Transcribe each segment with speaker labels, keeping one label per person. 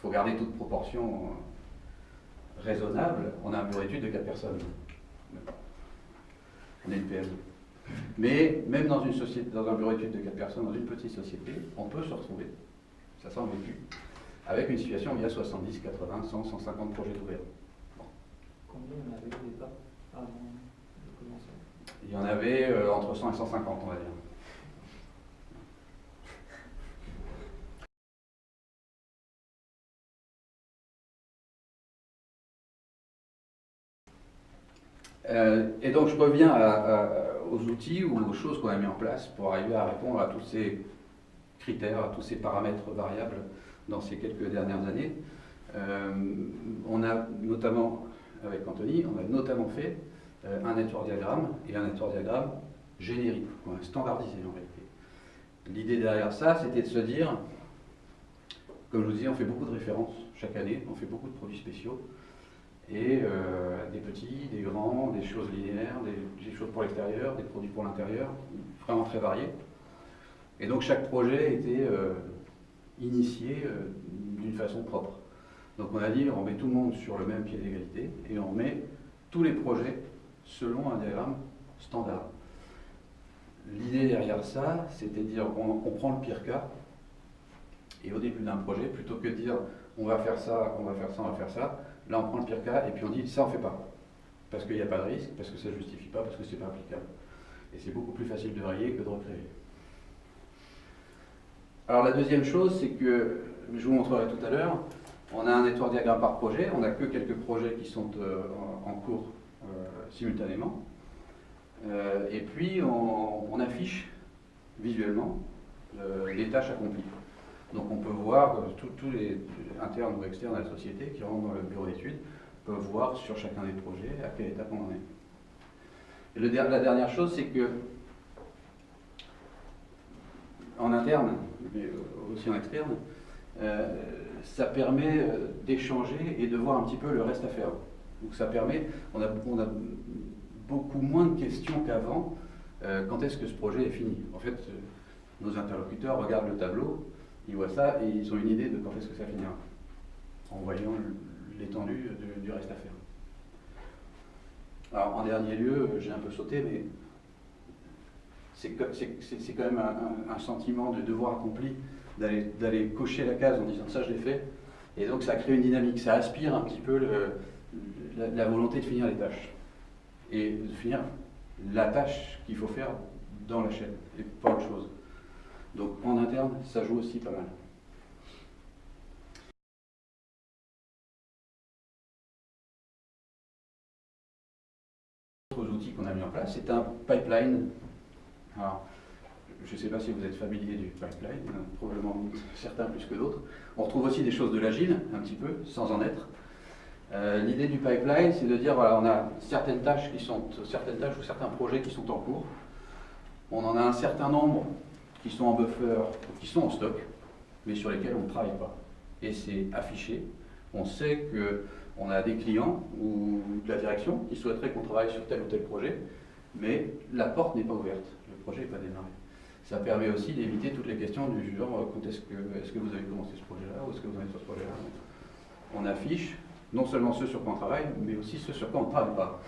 Speaker 1: faut garder toute proportion raisonnable, on a un bureau d'études de 4 personnes. On est une PME. Mais même dans une société, dans un bureau d'études de 4 personnes, dans une petite société, on peut se retrouver, ça s'en vécu, avec une situation où il y a 70, 80, 100, 150 projets ouverts. Bon.
Speaker 2: Combien il y en avait au départ avant de commencer?
Speaker 1: Il y en avait entre 100 et 150, on va dire. Et donc je reviens aux outils ou aux choses qu'on a mis en place pour arriver à répondre à tous ces critères, à tous ces paramètres variables dans ces quelques dernières années. On a notamment, avec Anthony, on a notamment fait un network diagramme et un network diagramme générique, standardisé en réalité. L'idée derrière ça, c'était de se dire, comme je vous disais, on fait beaucoup de références chaque année, on fait beaucoup de produits spéciaux, et des petits, des grands, des choses linéaires, des choses pour l'extérieur, des produits pour l'intérieur, vraiment très variés. Et donc chaque projet était initié d'une façon propre. Donc on a dit, on met tout le monde sur le même pied d'égalité, et on met tous les projets selon un diagramme standard. L'idée derrière ça, c'était de dire, on prend le pire cas, et au début d'un projet, plutôt que de dire, on va faire ça, on va faire ça, on va faire ça, là on prend le pire cas, et puis on dit, ça on ne fait pas. Parce qu'il n'y a pas de risque, parce que ça ne justifie pas, parce que c'est pas applicable. Et c'est beaucoup plus facile de rayer que de recréer. Alors la deuxième chose, c'est que, je vous montrerai tout à l'heure, on a un network diagramme par projet, on n'a que quelques projets qui sont en cours simultanément. Et puis on affiche visuellement les tâches accomplies. Donc on peut voir, tous les internes ou externes à la société qui rentrent dans le bureau d'études peuvent voir sur chacun des projets à quelle étape on en est. Et la dernière chose, c'est que en interne, mais aussi en externe, ça permet d'échanger et de voir un petit peu le reste à faire. Donc ça permet, on a beaucoup moins de questions qu'avant, quand est-ce que ce projet est fini. En fait, nos interlocuteurs regardent le tableau, ils voient ça et ils ont une idée de quand est-ce que ça finira, en voyant l'étendue du reste à faire. Alors en dernier lieu, j'ai un peu sauté, mais c'est quand même un sentiment de devoir accompli, d'aller cocher la case en disant ça je l'ai fait, et donc ça crée une dynamique, ça aspire un petit peu la volonté de finir les tâches, et de finir la tâche qu'il faut faire dans la chaîne, et pas autre chose. Donc en interne, ça joue aussi pas mal. Autres outils qu'on a mis en place, c'est un pipeline. Alors, je ne sais pas si vous êtes familier du pipeline, probablement certains plus que d'autres. On retrouve aussi des choses de l'agile, un petit peu, sans en être. L'idée du pipeline, c'est de dire, voilà, on a certaines tâches ou certains projets qui sont en cours. On en a un certain nombre qui sont en buffer, qui sont en stock, mais sur lesquels on ne travaille pas. Et c'est affiché. On sait qu'on a des clients ou de la direction qui souhaiteraient qu'on travaille sur tel ou tel projet, mais la porte n'est pas ouverte, le projet n'est pas démarré. Ça permet aussi d'éviter toutes les questions du genre, est-ce que vous avez commencé ce projet-là, ou est-ce que vous en êtes sur ce projet-là. On affiche non seulement ceux sur quoi on travaille, mais aussi ceux sur quoi on ne travaille pas.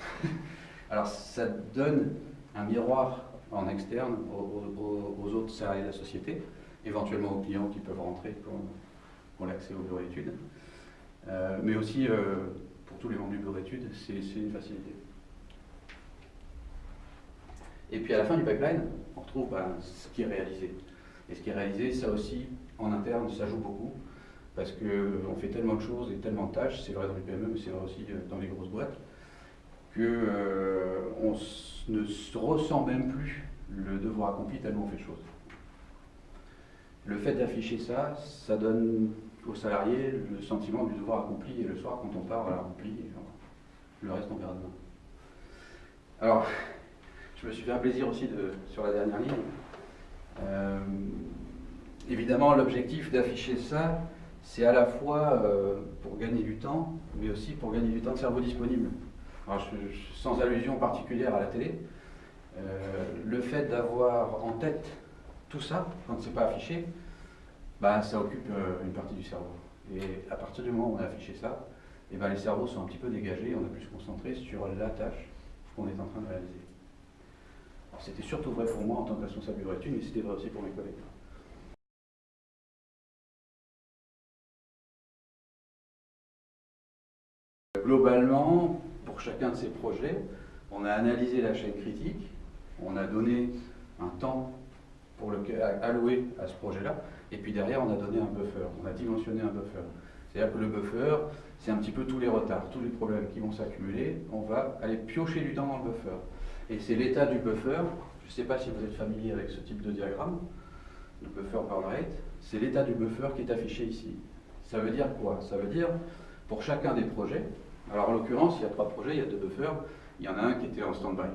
Speaker 1: Alors ça donne un miroir en externe aux autres salariés de la société, éventuellement aux clients qui peuvent rentrer pour l'accès au bureau d'études, mais aussi pour tous les membres du bureau d'études, c'est une facilité. Et puis à la fin du pipeline, on retrouve ce qui est réalisé. Et ce qui est réalisé, ça aussi, en interne, ça joue beaucoup, parce qu'on fait tellement de choses et tellement de tâches, c'est vrai dans les PME, mais c'est vrai aussi dans les grosses boîtes, qu'on ne se ressent même plus le devoir accompli tellement on fait de choses. Le fait d'afficher ça, ça donne aux salariés le sentiment du devoir accompli, et le soir, quand on part, voilà, rempli, et le reste on verra demain. Alors, je me suis fait un plaisir aussi sur la dernière ligne. Évidemment, l'objectif d'afficher ça, c'est à la fois pour gagner du temps, mais aussi pour gagner du temps de cerveau disponible. Alors, sans allusion particulière à la télé, le fait d'avoir en tête tout ça, quand c'est pas affiché, ça occupe une partie du cerveau. Et à partir du moment où on a affiché ça, et ben les cerveaux sont un petit peu dégagés, on a pu se concentrer sur la tâche qu'on est en train de réaliser. C'était surtout vrai pour moi en tant que responsable du étude, mais c'était vrai aussi pour mes collègues. Globalement, pour chacun de ces projets, on a analysé la chaîne critique, on a donné un temps alloué à ce projet-là, et puis derrière on a donné un buffer, on a dimensionné un buffer. C'est-à-dire que le buffer, c'est un petit peu tous les retards, tous les problèmes qui vont s'accumuler, on va aller piocher du temps dans le buffer. Et c'est l'état du buffer, je ne sais pas si vous êtes familier avec ce type de diagramme, le buffer burn rate, c'est l'état du buffer qui est affiché ici. Ça veut dire quoi? Ça veut dire, pour chacun des projets, alors en l'occurrence, il y a 3 projets, il y a 2 buffers, il y en a un qui était en stand-by.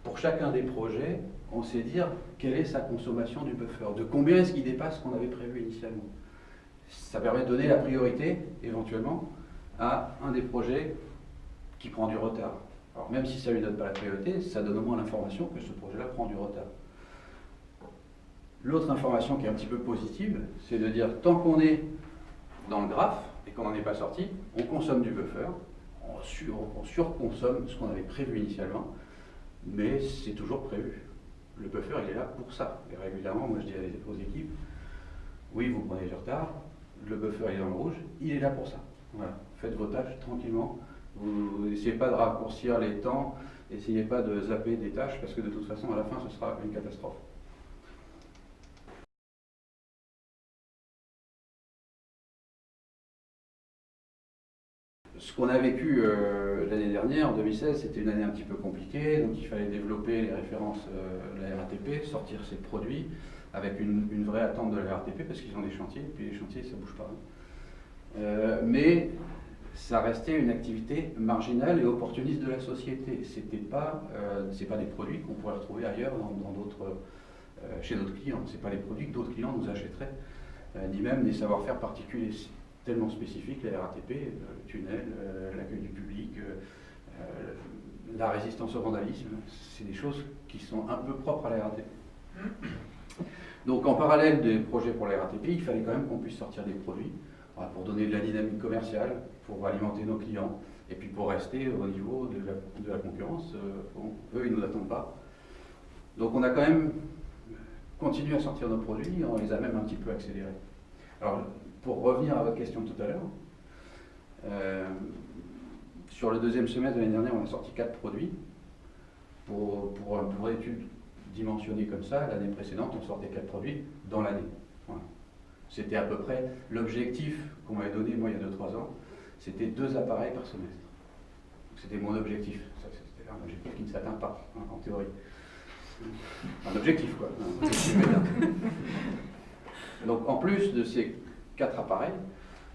Speaker 1: Pour chacun des projets, on sait dire quelle est sa consommation du buffer, de combien est-ce qu'il dépasse ce qu'on avait prévu initialement. Ça permet de donner la priorité, éventuellement, à un des projets qui prend du retard. Alors même si ça ne lui donne pas la priorité, ça donne au moins l'information que ce projet-là prend du retard. L'autre information qui est un petit peu positive, c'est de dire tant qu'on est dans le graphe et qu'on n'en est pas sorti, on consomme du buffer, on surconsomme ce qu'on avait prévu initialement, mais c'est toujours prévu. Le buffer, il est là pour ça. Et régulièrement, moi je dis aux équipes, oui, vous prenez du retard, le buffer il est dans le rouge, il est là pour ça. Voilà. Faites vos tâches tranquillement. Vous n'essayez pas de raccourcir les temps, n'essayez pas de zapper des tâches, parce que de toute façon, à la fin, ce sera une catastrophe. Ce qu'on a vécu l'année dernière, en 2016, c'était une année un petit peu compliquée, donc il fallait développer les références de la RATP, sortir ces produits, avec une vraie attente de la RATP, parce qu'ils ont des chantiers, et puis les chantiers, ça ne bouge pas. Mais ça restait une activité marginale et opportuniste de la société. C'est pas des produits qu'on pourrait retrouver ailleurs, chez d'autres clients. Ce pas des produits que d'autres clients nous achèteraient, ni même des savoir-faire particuliers. Tellement spécifiques, la RATP, le tunnel, l'accueil du public, la résistance au vandalisme, c'est des choses qui sont un peu propres à la RATP. Donc en parallèle des projets pour la RATP, il fallait quand même qu'on puisse sortir des produits pour donner de la dynamique commerciale, pour alimenter nos clients, et puis pour rester au niveau de la concurrence. Eux, ils ne nous attendent pas. Donc on a quand même continué à sortir nos produits, on les a même un petit peu accélérés. Alors, pour revenir à votre question tout à l'heure, sur le deuxième semestre de l'année dernière, on a sorti 4 produits. Pour une étude dimensionnée comme ça, l'année précédente, on sortait 4 produits dans l'année. Voilà. C'était à peu près l'objectif qu'on m'avait donné, moi, il y a 2-3 ans, c'était 2 appareils par semestre. C'était mon objectif. C'était un objectif qui ne s'atteint pas, hein, en théorie. Un objectif, quoi. Un objectif Donc, en plus de ces 4 appareils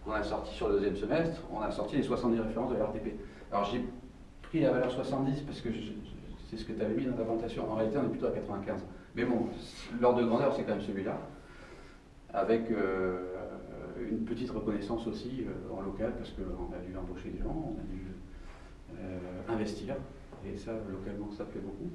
Speaker 1: qu'on a sortis sur le deuxième semestre, on a sorti les 70 références de la RATP. Alors, j'ai pris la valeur 70 parce que c'est ce que tu avais mis dans ta présentation. En réalité, on est plutôt à 95. Mais bon, l'ordre de grandeur, c'est quand même celui-là, avec une petite reconnaissance aussi en local, parce qu'on a dû embaucher des gens, on a dû investir, et ça, localement, ça plaît beaucoup.